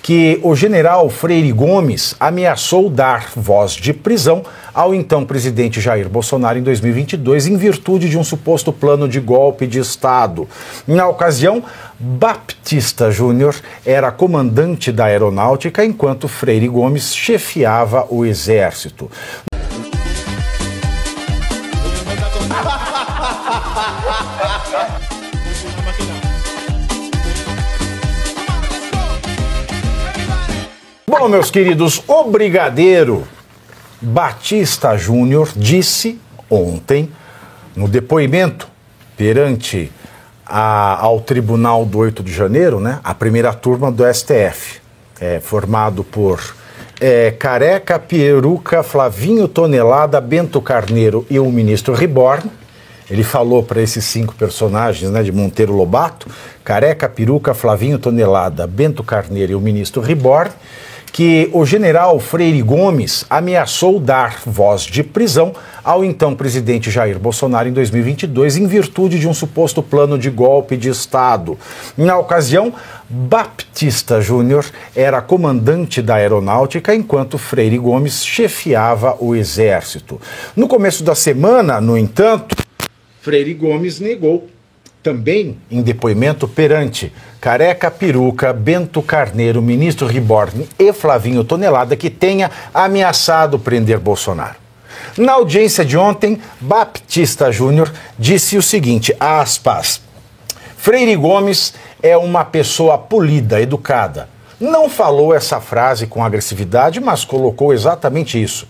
que o general Freire Gomes ameaçou dar voz de prisão ao então presidente Jair Bolsonaro em 2022 em virtude de um suposto plano de golpe de Estado. Na ocasião, Baptista Júnior era comandante da aeronáutica enquanto Freire Gomes chefiava o exército. Bom, meus queridos, o brigadeiro Baptista Júnior disse ontem, no depoimento perante ao Tribunal do 8 de Janeiro, né, a primeira turma do STF, formado por Careca, Peruca, Flavinho Tonelada, Bento Carneiro e o ministro Reborn. Ele falou para esses 5 personagens, né, de Monteiro Lobato, Careca, Peruca, Flavinho Tonelada, Bento Carneiro e o ministro Reborn, que o general Freire Gomes ameaçou dar voz de prisão ao então presidente Jair Bolsonaro em 2022 em virtude de um suposto plano de golpe de Estado. Na ocasião, Baptista Júnior era comandante da aeronáutica enquanto Freire Gomes chefiava o exército. No começo da semana, no entanto, Freire Gomes negou, também em depoimento perante Careca, Peruca, Bento Carneiro, ministro Reborn e Flavinho Tonelada, que tenha ameaçado prender Bolsonaro. Na audiência de ontem, Baptista Júnior disse o seguinte, aspas, Freire Gomes é uma pessoa polida, educada. Não falou essa frase com agressividade, mas colocou exatamente isso.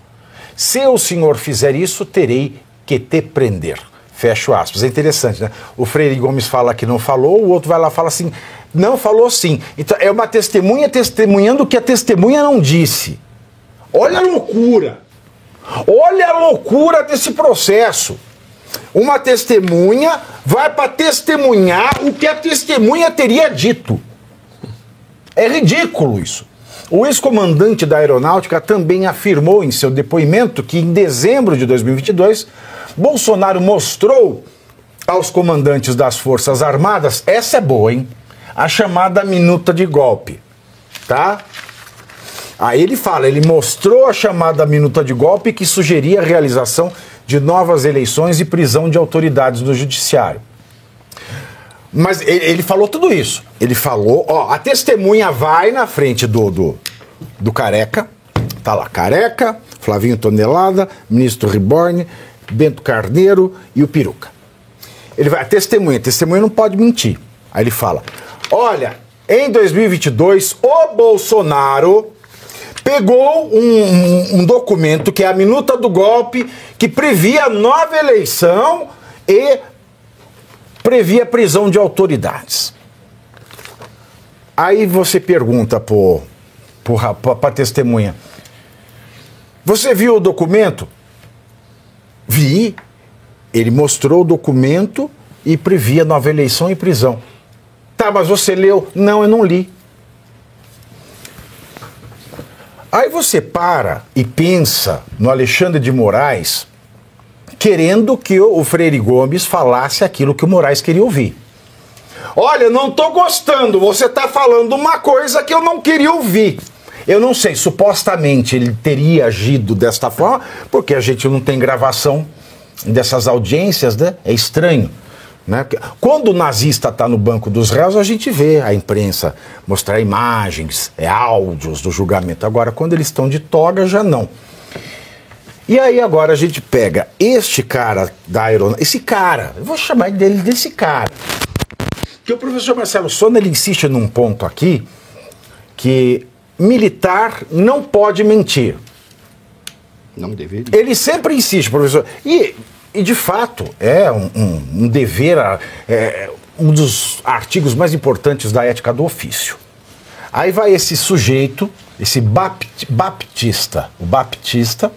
Se o senhor fizer isso, terei que te prender. Fecho aspas. É interessante, né? O Freire Gomes fala que não falou, o outro vai lá e fala assim, não, falou sim. Então é uma testemunha testemunhando o que a testemunha não disse. Olha a loucura. Olha a loucura desse processo. Uma testemunha vai para testemunhar o que a testemunha teria dito. É ridículo isso. O ex-comandante da aeronáutica também afirmou em seu depoimento que em dezembro de 2022, Bolsonaro mostrou aos comandantes das Forças Armadas, essa é boa, hein? A chamada minuta de golpe, tá? Aí ele fala, ele mostrou a chamada minuta de golpe que sugeria a realização de novas eleições e prisão de autoridades do judiciário. Mas ele falou tudo isso. Ele falou, ó, a testemunha vai na frente do Careca, tá lá, Careca, Flavinho Tonelada, ministro Reborn, Bento Carneiro e o Peruca. Ele vai, a testemunha não pode mentir. Aí ele fala, olha, em 2022, o Bolsonaro pegou um documento que é a minuta do golpe, que previa nova eleição e previa prisão de autoridades. Aí você pergunta pra testemunha, você viu o documento? Vi. Ele mostrou o documento e previa nova eleição e prisão. Tá, mas você leu? Não, eu não li. Aí você para e pensa no Alexandre de Moraes querendo que o Freire Gomes falasse aquilo que o Moraes queria ouvir. Olha, não tô gostando, você tá falando uma coisa que eu não queria ouvir. Eu não sei, supostamente ele teria agido desta forma, porque a gente não tem gravação dessas audiências, né? É estranho, né? Quando o nazista está no banco dos réus, a gente vê a imprensa mostrar imagens, áudios do julgamento. Agora, quando eles estão de toga, já não. E aí agora a gente pega este cara da aeronáutica, esse cara, eu vou chamar desse cara, que o professor Marcelo Sona, ele insiste num ponto aqui, que militar não pode mentir. Não deveria. Ele sempre insiste, professor. E de fato, é um dever, um dos artigos mais importantes da ética do ofício. Aí vai esse sujeito, esse Baptista, o Baptista,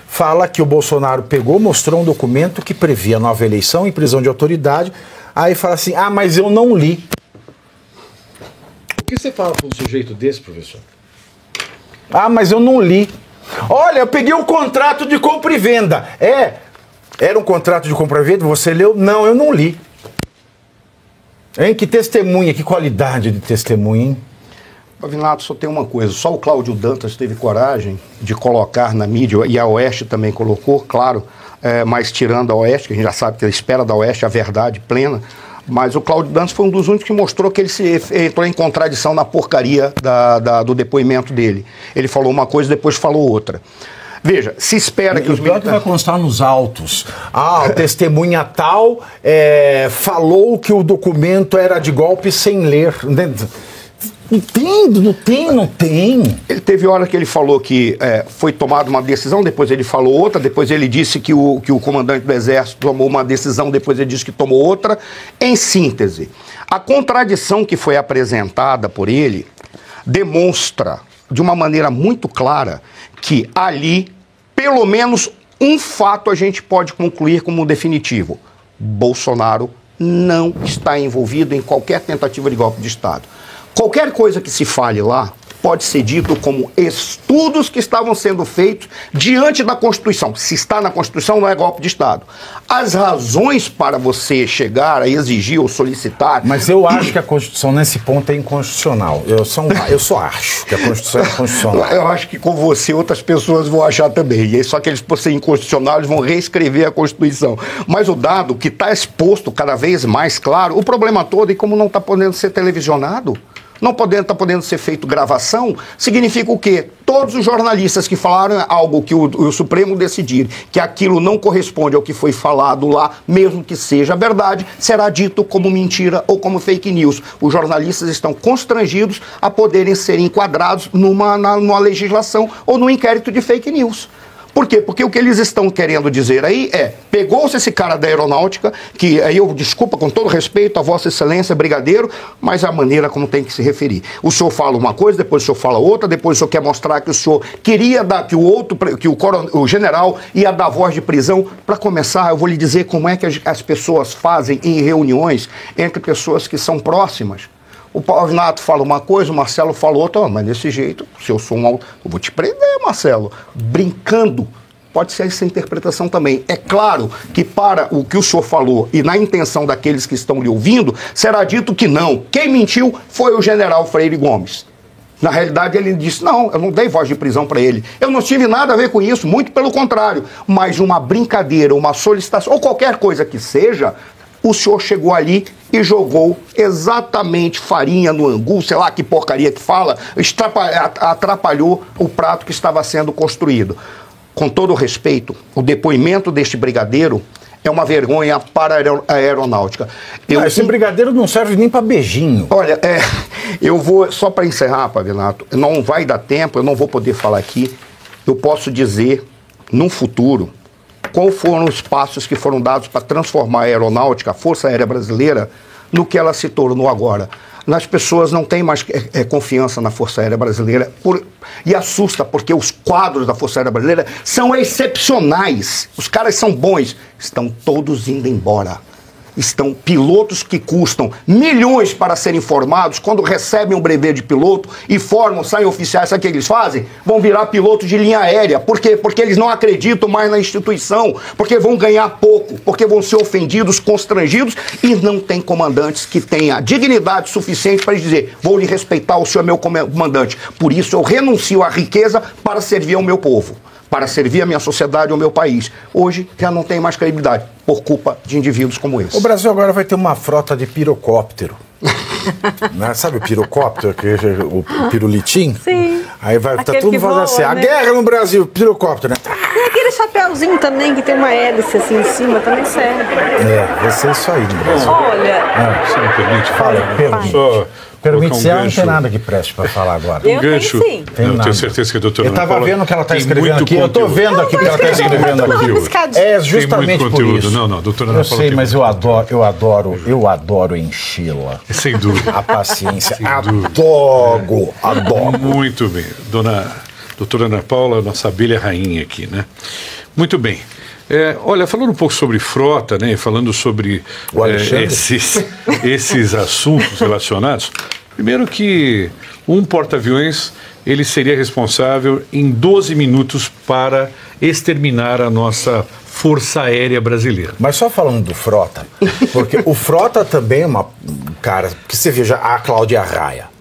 fala que o Bolsonaro pegou, mostrou um documento que previa nova eleição e prisão de autoridade. Aí fala assim, ah, mas eu não li. O que você fala para um sujeito desse, professor? Ah, mas eu não li. Olha, eu peguei um contrato de compra e venda. Era um contrato de compra e venda? Você leu? Não, eu não li. Hein? Que testemunha, que qualidade de testemunha, hein? Pavinato, só tem uma coisa, só o Cláudio Dantas teve coragem de colocar na mídia, e a Oeste também colocou, claro, mas tirando a Oeste, que a gente já sabe que ele espera da Oeste a verdade plena, mas o Cláudio Dantas foi um dos únicos que mostrou que ele entrou em contradição na porcaria do depoimento dele. Ele falou uma coisa, depois falou outra. Veja, se espera que os militares... vai constar nos autos. A testemunha tal falou que o documento era de golpe sem ler. Não tem. Ele teve hora que ele falou que foi tomada uma decisão, depois ele falou outra, depois ele disse que o comandante do Exército tomou uma decisão, depois ele disse que tomou outra. Em síntese, a contradição que foi apresentada por ele demonstra de uma maneira muito clara que ali, pelo menos um fato a gente pode concluir como definitivo. Bolsonaro não está envolvido em qualquer tentativa de golpe de Estado. Qualquer coisa que se fale lá pode ser dito como estudos que estavam sendo feitos diante da Constituição. Se está na Constituição, não é golpe de Estado. As razões para você chegar a exigir ou solicitar... Mas eu acho que a Constituição, nesse ponto, é inconstitucional. Eu só acho que a Constituição é constitucional. Eu acho que com você outras pessoas vão achar também. E aí, só que eles, por ser inconstitucional, eles vão reescrever a Constituição. Mas o dado que está exposto cada vez mais claro, o problema todo é como não está podendo ser televisionado. Não está podendo ser feito gravação, significa o quê? Todos os jornalistas que falaram algo que o Supremo decidir, que aquilo não corresponde ao que foi falado lá, mesmo que seja verdade, será dito como mentira ou como fake news. Os jornalistas estão constrangidos a poderem ser enquadrados numa legislação ou num inquérito de fake news. Por quê? Porque o que eles estão querendo dizer aí pegou-se esse cara da aeronáutica, que aí eu desculpa com todo respeito a Vossa Excelência, brigadeiro, mas a maneira como tem que se referir. O senhor fala uma coisa, depois o senhor fala outra, depois o senhor quer mostrar que o senhor queria dar, que o general ia dar voz de prisão. Para começar, eu vou lhe dizer como é que as pessoas fazem em reuniões entre pessoas que são próximas. O Pavinato fala uma coisa, o Marcelo fala outra, mas desse jeito, se eu sou eu vou te prender, Marcelo. Brincando, pode ser essa interpretação também. É claro que para o que o senhor falou e na intenção daqueles que estão lhe ouvindo, será dito que não. Quem mentiu foi o general Freire Gomes. Na realidade, ele disse, não, eu não dei voz de prisão para ele. Eu não tive nada a ver com isso, muito pelo contrário. Mas uma brincadeira, uma solicitação, ou qualquer coisa que seja, o senhor chegou ali e jogou exatamente farinha no angu, sei lá que porcaria que fala, atrapalhou o prato que estava sendo construído. Com todo o respeito, o depoimento deste brigadeiro é uma vergonha para a aeronáutica. Esse brigadeiro não serve nem para beijinho. Olha, eu vou, só para encerrar, Pavinato, não vai dar tempo, eu não vou poder falar aqui, eu posso dizer, num futuro, quais foram os passos que foram dados para transformar a aeronáutica, a Força Aérea Brasileira, no que ela se tornou agora. As pessoas não têm mais confiança na Força Aérea Brasileira e assusta, porque os quadros da Força Aérea Brasileira são excepcionais. Os caras são bons, estão todos indo embora. Estão pilotos que custam milhões para serem formados, quando recebem um brevet de piloto e formam, saem oficiais, sabe o que eles fazem? Vão virar pilotos de linha aérea. Por quê? Porque eles não acreditam mais na instituição, porque vão ganhar pouco, porque vão ser ofendidos, constrangidos, e não tem comandantes que tenham dignidade suficiente para dizer, vou lhe respeitar, o senhor é meu comandante. Por isso eu renuncio à riqueza para servir ao meu povo, para servir a minha sociedade, ao meu país. Hoje já não tem mais credibilidade, por culpa de indivíduos como esse. O Brasil agora vai ter uma frota de pirocóptero. Né? Sabe o pirocóptero, o pirulitim? Sim. Aí vai tá todo mundo falando assim, né? A guerra no Brasil, pirocóptero, né? Tem aquele chapéuzinho também, que tem uma hélice assim em cima, também serve. Vai ser isso aí no Brasil. Olha... Você me permite? Fala, permite ser, não tem nada que preste para falar agora. Um gancho. Sim. Eu tenho certeza que a doutora Ana Paula... Eu estava vendo o que ela está escrevendo aqui. Eu estou vendo aqui o que ela está escrevendo aqui. É justamente por isso. Não, doutora Ana Paula. Eu sei, mas eu adoro enchê-la. Sem dúvida. A paciência. Adoro. Muito bem. Doutora Ana Paula, nossa abelha rainha aqui, né? Muito bem. Olha, falando um pouco sobre frota, né, falando sobre esses assuntos relacionados, primeiro que um porta-aviões, ele seria responsável em 12 minutos para exterminar a nossa Força Aérea Brasileira. Mas só falando do Frota, porque o Frota também é um cara, que você veja a Cláudia Raia.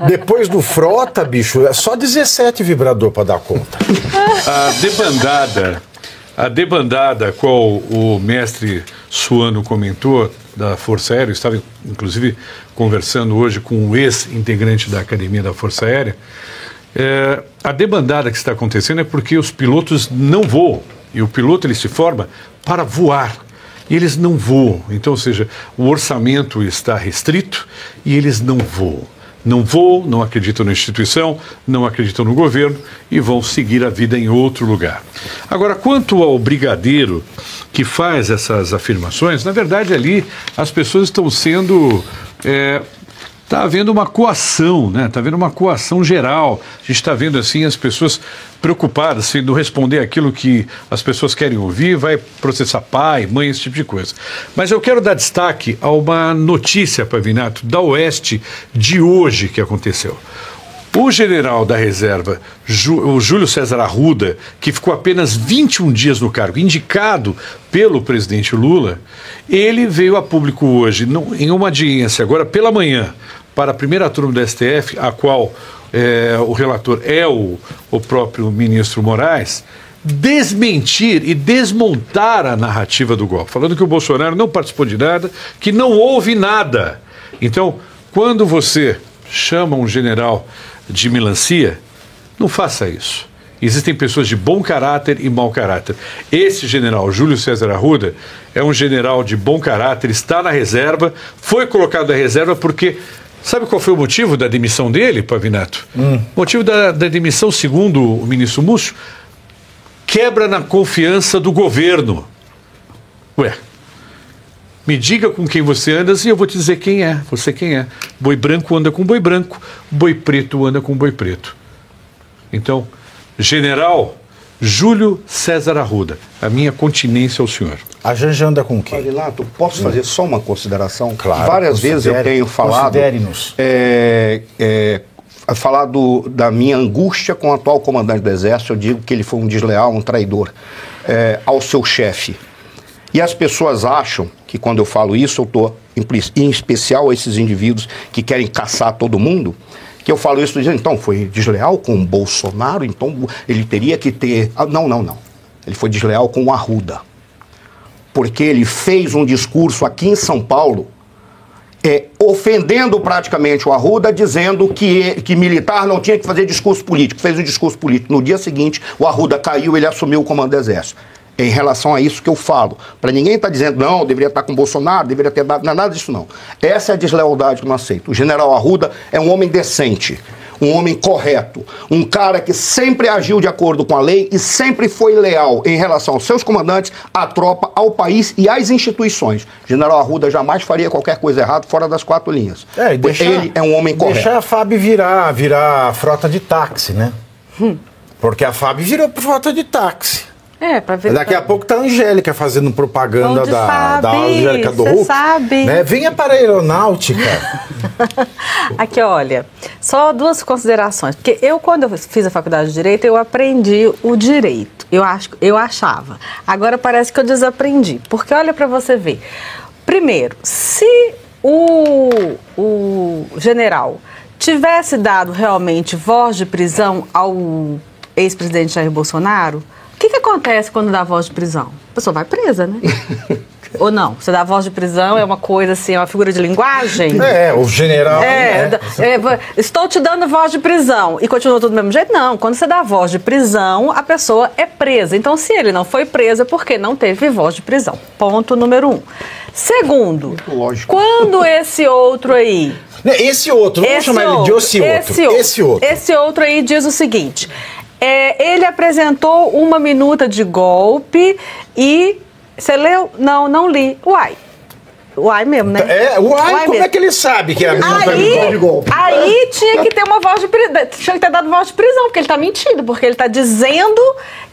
Depois do Frota, bicho, é só 17 vibrador para dar conta. A debandada, qual o mestre Suano comentou, da Força Aérea, eu estava inclusive conversando hoje com um ex-integrante da Academia da Força Aérea, a debandada que está acontecendo é porque os pilotos não voam, e o piloto ele se forma para voar, e eles não voam. Então, ou seja, o orçamento está restrito e eles não voam. Não voam, não acreditam na instituição, não acreditam no governo e vão seguir a vida em outro lugar. Agora, quanto ao brigadeiro que faz essas afirmações, na verdade ali as pessoas estão sendo... Está havendo uma coação, né? Está havendo uma coação geral. A gente está vendo assim as pessoas preocupadas, se não responder aquilo que as pessoas querem ouvir, vai processar pai, mãe, esse tipo de coisa. Mas eu quero dar destaque a uma notícia, Pavinato, da Oeste de hoje que aconteceu. O general da reserva, o Júlio César Arruda, que ficou apenas 21 dias no cargo, indicado pelo presidente Lula, ele veio a público hoje, em uma audiência, agora pela manhã, para a primeira turma do STF, a qual o relator é o próprio ministro Moraes, desmentir e desmontar a narrativa do golpe, falando que o Bolsonaro não participou de nada, que não houve nada. Então, quando você chama um general de melancia, não faça isso. Existem pessoas de bom caráter e mau caráter. Esse general, Júlio César Arruda, é um general de bom caráter, está na reserva, foi colocado na reserva porque... Sabe qual foi o motivo da demissão dele, Pavinato? O motivo da demissão, segundo o ministro Múcio, quebra na confiança do governo. Ué, me diga com quem você anda e eu vou te dizer quem é. Você quem é. Boi branco anda com boi branco, boi preto anda com boi preto. Então, general Júlio César Arruda, a minha continência ao senhor. A Janja anda com o quê? Pavinato, posso fazer só uma consideração? Claro. Várias vezes eu tenho falado... Considere-nos. Da minha angústia com o atual comandante do Exército, eu digo que ele foi um desleal, um traidor ao seu chefe. E as pessoas acham que quando eu falo isso, eu estou em especial a esses indivíduos que querem caçar todo mundo, que eu falo isso dizendo, então, foi desleal com o Bolsonaro, então ele teria que ter... Não. Ele foi desleal com o Arruda. Porque ele fez um discurso aqui em São Paulo, ofendendo praticamente o Arruda, dizendo que militar não tinha que fazer discurso político. Fez um discurso político. No dia seguinte, o Arruda caiu, ele assumiu o comando do Exército. É em relação a isso que eu falo. Para ninguém estar dizendo, não, deveria estar com o Bolsonaro, deveria ter dado... Não é nada disso, não. Essa é a deslealdade que eu não aceito. O general Arruda é um homem decente, um homem correto, um cara que sempre agiu de acordo com a lei e sempre foi leal em relação aos seus comandantes, à tropa, ao país e às instituições. General Arruda jamais faria qualquer coisa errada fora das 4 linhas. Ele é um homem correto. Deixar a FAB virar frota de táxi, né? Porque a FAB virou frota de táxi. Pra ver. Daqui a pouco tá a Angélica fazendo propaganda da Angélica do Hulk. Sabe. Né? Venha para a aeronáutica. Aqui, olha, só 2 considerações. Porque quando eu fiz a faculdade de Direito, eu aprendi o direito. Eu achava. Agora parece que eu desaprendi. Porque olha para você ver. Primeiro, se o general tivesse dado realmente voz de prisão ao ex-presidente Jair Bolsonaro, o que acontece quando dá voz de prisão? A pessoa vai presa, né? Ou não? Você dá voz de prisão, é uma coisa assim, é uma figura de linguagem? O general... estou te dando voz de prisão. E continua tudo do mesmo jeito? Não. Quando você dá voz de prisão, a pessoa é presa. Então, se ele não foi preso, é porque não teve voz de prisão. Ponto número 1. Segundo, quando esse outro aí... Vamos chamar ele de Esse outro aí diz o seguinte... ele apresentou uma minuta de golpe e... Você leu? Não li. Uai mesmo, né? Como é que ele sabe que é a minuta de golpe? Aí tinha que ter uma voz de prisão. Tinha que ter dado voz de prisão, porque ele está mentindo. Porque ele está dizendo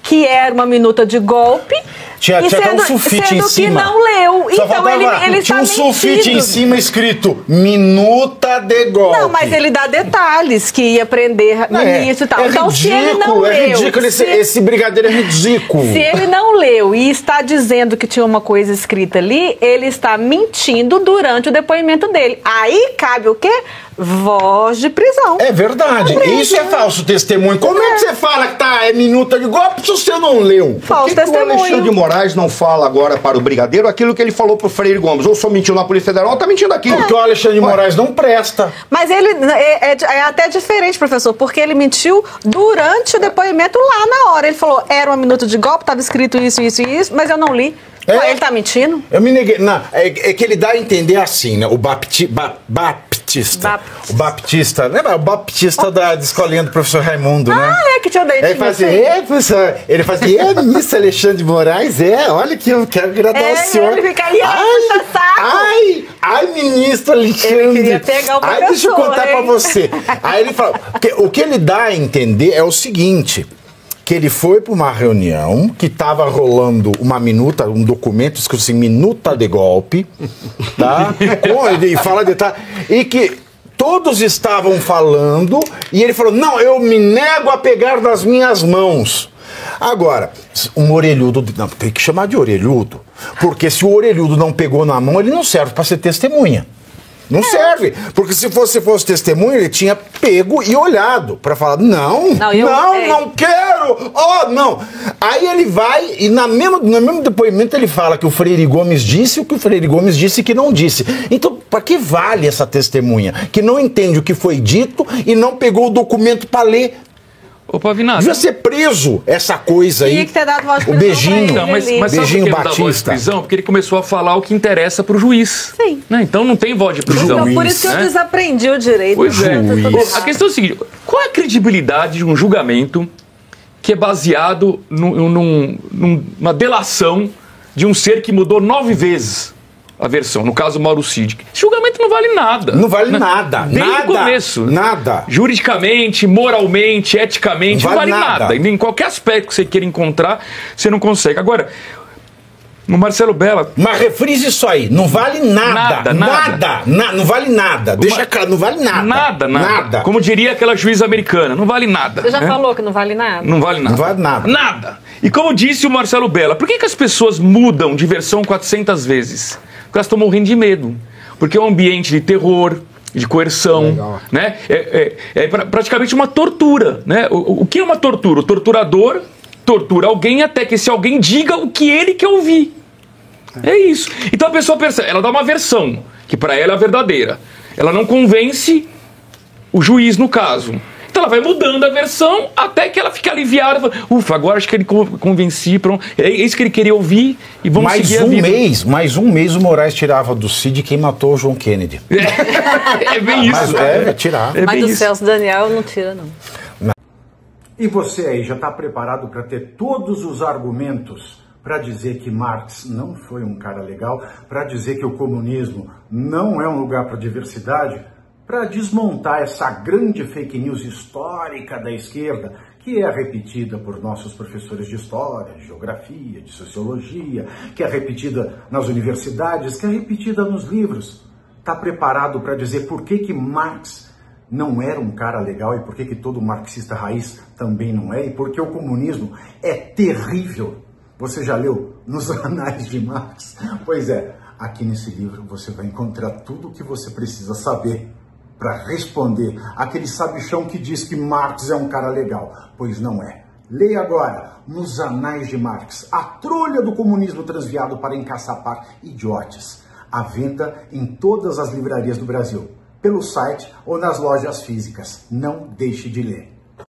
que era uma minuta de golpe. Tinha até um sulfite em cima. Que não leu. Então ele tinha tá um sulfite mentindo. em cima escrito minuta de golpe. Não, mas ele dá detalhes que ia prender ministro e tal. Então, se ele não leu... É ridículo, esse brigadeiro é ridículo. Se ele não leu e está dizendo que tinha uma coisa escrita ali, ele está mentindo durante o depoimento dele. Aí cabe o quê? voz de prisão. É verdade. Isso é falso testemunho. Como é que você fala que é minuta de golpe se você não leu? Falso Por que o testemunho. Alexandre de Moraes não fala agora para o Brigadeiro aquilo que ele falou pro Freire Gomes? Ou só mentiu na Polícia Federal, ou tá mentindo aqui. Porque o Alexandre de Moraes não presta. Mas ele é até diferente, professor, porque ele mentiu durante o depoimento lá na hora. Ele falou, era uma minuta de golpe, estava escrito isso, isso e isso, mas eu não li. Ué, ele tá mentindo? Eu me neguei. Não, é que ele dá a entender assim, né? O Baptista. O Baptista, lembra? O Baptista da escolinha do professor Raimundo, né? Ah, é que tinha o dentinho. Ele fazia, professor. Ele fazia, ministro Alexandre de Moraes, olha que eu quero agradar o senhor. Ele ficaria ai, ministro Alexandre. Ele queria pegar o professor. Ai, deixa eu contar pra você. Aí ele fala, o que ele dá a entender é o seguinte, que ele foi para uma reunião que estava rolando uma minuta, um documento escrito assim, minuta de golpe, tá? Ele fala detalhe, e que todos estavam falando, e ele falou, não, eu me nego a pegar nas minhas mãos. Agora, um orelhudo, não, tem que chamar de orelhudo, porque se o orelhudo não pegou na mão, ele não serve para ser testemunha. Não serve, porque se fosse testemunha, ele tinha pego e olhado para falar, não quero, não. Aí ele vai e no mesmo depoimento ele fala que o Freire Gomes disse o que o Freire Gomes disse que não disse. Então, para que vale essa testemunha? Que não entende o que foi dito e não pegou o documento para ler. Ô, Pavinato. Devia ser preso essa coisa aí. Tinha que ter dado voz de o prisão beijinho. pra ele. Mas beijinho sabe por que ele dá voz de Batista. prisão? Porque ele começou a falar o que interessa pro juiz. Sim. Né? Então não tem voz de prisão. Então, por isso que eu desaprendi o direito. Pois é. Juiz. A questão é o seguinte, qual é a credibilidade de um julgamento que é baseado numa delação de um ser que mudou 9 vezes a versão, no caso Mauro Cid? Esse julgamento não vale nada. Não vale nada. Desde o começo. Nada. Juridicamente, moralmente, eticamente, não vale nada. Em qualquer aspecto que você queira encontrar, você não consegue. Agora, o Marcelo Bella... Mas refrise isso aí, não vale nada. Não vale nada. Deixa claro, não vale nada. Nada. Como diria aquela juíza americana, não vale nada. Você já falou que não vale nada? Não vale nada. Não vale nada. Nada. E como disse o Marcelo Bella, por que as pessoas mudam de versão 400 vezes? Porque elas estão morrendo de medo. Porque é um ambiente de terror, de coerção, né? É praticamente uma tortura, né? O que é uma tortura? O torturador tortura alguém até que esse alguém diga o que ele quer ouvir. É isso. Então a pessoa percebe, ela dá uma versão, que para ela é a verdadeira. Ela não convence o juiz no caso. Então ela vai mudando a versão até que ela fica aliviada. Ufa, agora acho que ele convenci, pronto. É isso que ele queria ouvir e vamos seguir a vida. Mais um mês o Moraes tirava do Cid quem matou o John Kennedy. É bem isso. Mas tirar. Mas do Celso Daniel não tira, não. E você aí já está preparado para ter todos os argumentos para dizer que Marx não foi um cara legal, para dizer que o comunismo não é um lugar para diversidade, para desmontar essa grande fake news histórica da esquerda, que é repetida por nossos professores de história, de geografia, de sociologia, que é repetida nas universidades, que é repetida nos livros. Está preparado para dizer por que Marx não era um cara legal e por que todo marxista raiz também não é, e por que o comunismo é terrível? Você já leu Nos Anais de Marx? Pois é, aqui nesse livro você vai encontrar tudo o que você precisa saber para responder aquele sabichão que diz que Marx é um cara legal, pois não é. Leia agora Nos Anais de Marx, a trolha do comunismo transviado para encaçapar idiotes. À venda em todas as livrarias do Brasil, pelo site ou nas lojas físicas. Não deixe de ler.